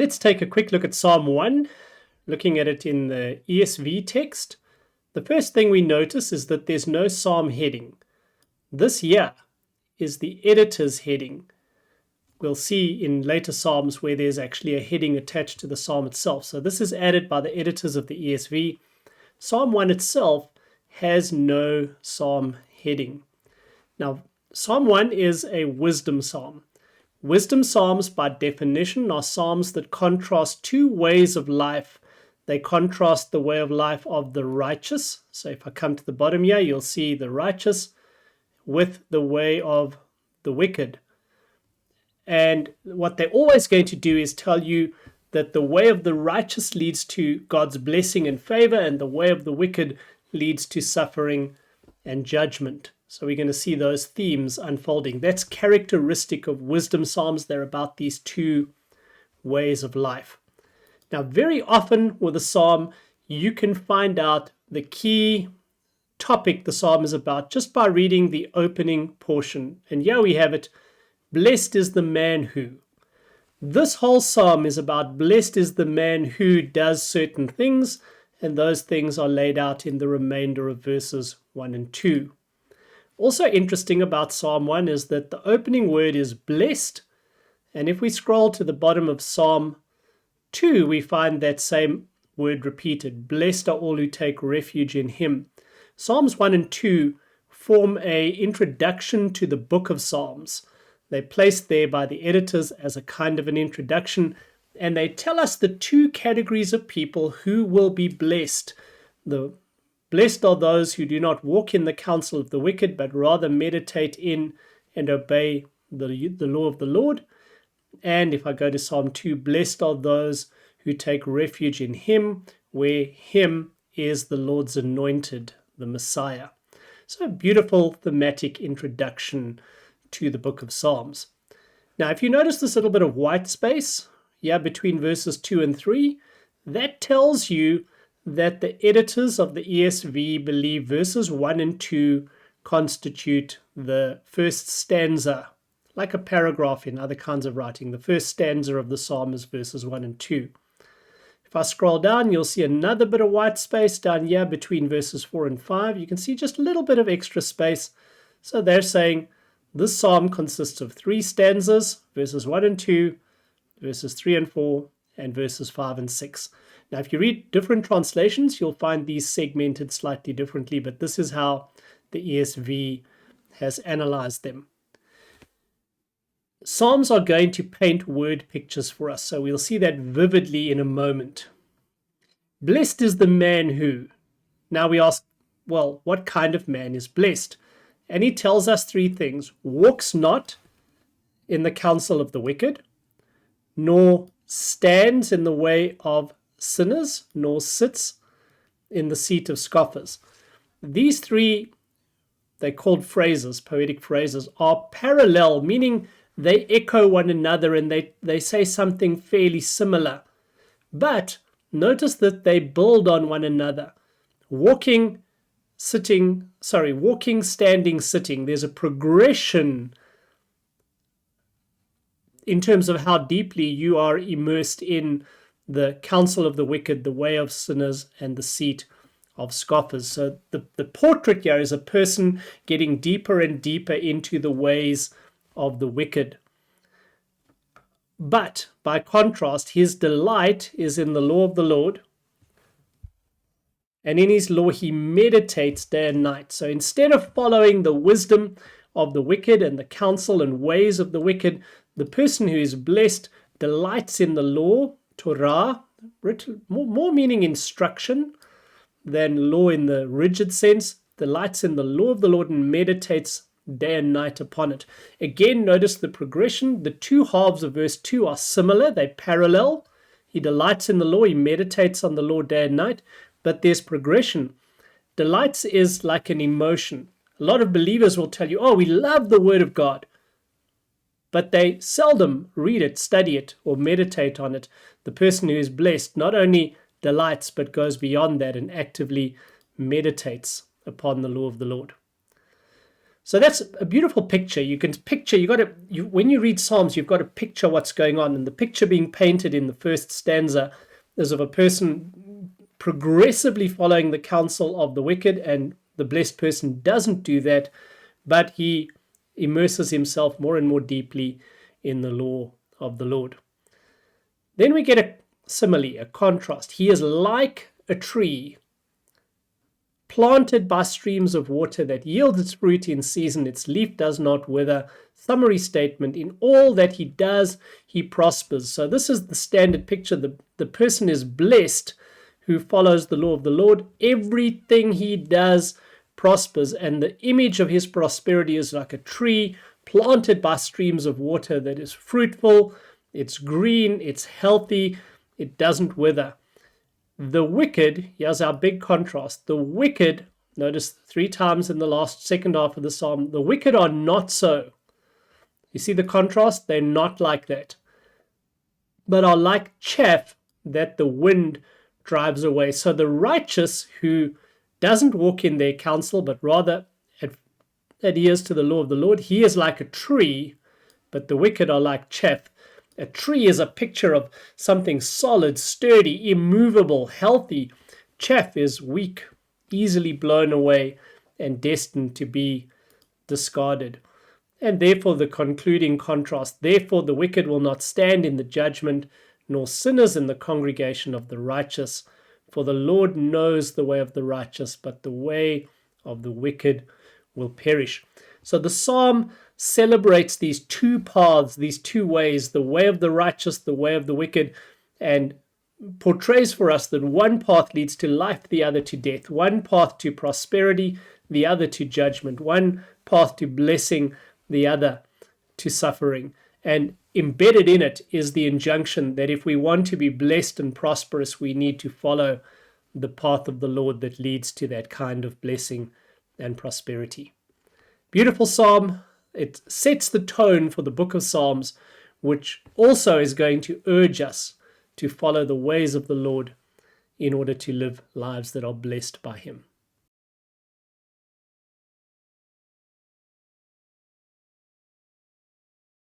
let's take a quick look at Psalm 1, looking at it in the ESV text. The first thing we notice is that there's no Psalm heading. This here is the editor's heading. We'll see in later Psalms where there's actually a heading attached to the Psalm itself. So this is added by the editors of the ESV. Psalm 1 itself has no Psalm heading. Now, Psalm 1 is a wisdom psalm. Wisdom psalms, by definition, are psalms that contrast two ways of life. They contrast the way of life of the righteous. So if I come to the bottom here, you'll see the righteous with the way of the wicked. And what they're always going to do is tell you that the way of the righteous leads to God's blessing and favor, and the way of the wicked leads to suffering and judgment. So we're going to see those themes unfolding. That's characteristic of wisdom psalms. They're about these two ways of life. Now, very often with a psalm, you can find out the key topic the psalm is about just by reading the opening portion. And here we have it. Blessed is the man who. This whole psalm is about blessed is the man who does certain things, and those things are laid out in the remainder of verses 1 and 2. Also interesting about Psalm 1 is that the opening word is blessed, and if we scroll to the bottom of Psalm 2, we find that same word repeated. Blessed are all who take refuge in him. Psalms 1 and 2 form an introduction to the book of Psalms. They're placed there by the editors as a kind of an introduction, and they tell us the two categories of people who will be blessed. The blessed are those who do not walk in the counsel of the wicked, but rather meditate in and obey the law of the Lord. And if I go to Psalm 2, blessed are those who take refuge in him, where him is the Lord's anointed, the Messiah. So a beautiful thematic introduction to the book of Psalms. Now, if you notice this little bit of white space, between verses 2 and 3, that tells you that the editors of the ESV believe verses 1 and 2 constitute the first stanza, like a paragraph in other kinds of writing. The first stanza of the psalm is verses 1 and 2. If I scroll down, you'll see another bit of white space down here between verses 4 and 5. You can see just a little bit of extra space. So they're saying this psalm consists of 3 stanzas, verses 1 and 2, verses 3 and 4, and verses 5 and 6. Now, if you read different translations, you'll find these segmented slightly differently, but this is how the ESV has analyzed them. Psalms are going to paint word pictures for us, so we'll see that vividly in a moment. Blessed is the man who. Now we ask, well, what kind of man is blessed? And he tells us 3 things. Walks not in the counsel of the wicked, nor stands in the way of sinners, nor sits in the seat of scoffers. These 3, they're called phrases, poetic phrases, are parallel, meaning they echo one another and they say something fairly similar. But notice that they build on one another. Walking, standing, sitting. There's a progression in terms of how deeply you are immersed in the counsel of the wicked, the way of sinners, and the seat of scoffers. So the portrait here is a person getting deeper and deeper into the ways of the wicked. But by contrast, his delight is in the law of the Lord, and in his law he meditates day and night. So instead of following the wisdom of the wicked and the counsel and ways of the wicked, the person who is blessed delights in the law, Torah, more meaning instruction than law in the rigid sense, delights in the law of the Lord and meditates day and night upon it. Again, notice the progression. The 2 halves of verse 2 are similar. They parallel. He delights in the law. He meditates on the law day and night. But there's progression. Delights is like an emotion. A lot of believers will tell you, oh, we love the Word of God. But they seldom read it, study it, or meditate on it. The person who is blessed not only delights, but goes beyond that and actively meditates upon the law of the Lord. So that's a beautiful picture. You can picture, when you read Psalms, you've got to picture what's going on. And the picture being painted in the first stanza is of a person progressively following the counsel of the wicked, and the blessed person doesn't do that, but he immerses himself more and more deeply in the law of the Lord. Then we get a simile, a contrast. He is like a tree planted by streams of water that yields its fruit in season, its leaf does not wither. Summary statement, in all that he does, he prospers. So this is the standard picture. The person is blessed who follows the law of the Lord. Everything he does prospers, and the image of his prosperity is like a tree planted by streams of water that is fruitful, it's green, it's healthy, it doesn't wither. The wicked, here's our big contrast. The wicked, notice 3 times in the second half of the psalm, the wicked are not so. You see the contrast? They're not like that, but are like chaff that the wind drives away. So the righteous, who doesn't walk in their counsel, but rather adheres to the law of the Lord, he is like a tree, but the wicked are like chaff. A tree is a picture of something solid, sturdy, immovable, healthy. Chaff is weak, easily blown away, and destined to be discarded. And therefore the concluding contrast, therefore the wicked will not stand in the judgment, nor sinners in the congregation of the righteous. For the Lord knows the way of the righteous, but the way of the wicked will perish. So the psalm celebrates these 2 paths, these 2 ways, the way of the righteous, the way of the wicked, and portrays for us that one path leads to life, the other to death, one path to prosperity, the other to judgment, one path to blessing, the other to suffering. And embedded in it is the injunction that if we want to be blessed and prosperous, we need to follow the path of the Lord that leads to that kind of blessing and prosperity. Beautiful psalm. It sets the tone for the book of Psalms, which also is going to urge us to follow the ways of the Lord in order to live lives that are blessed by him.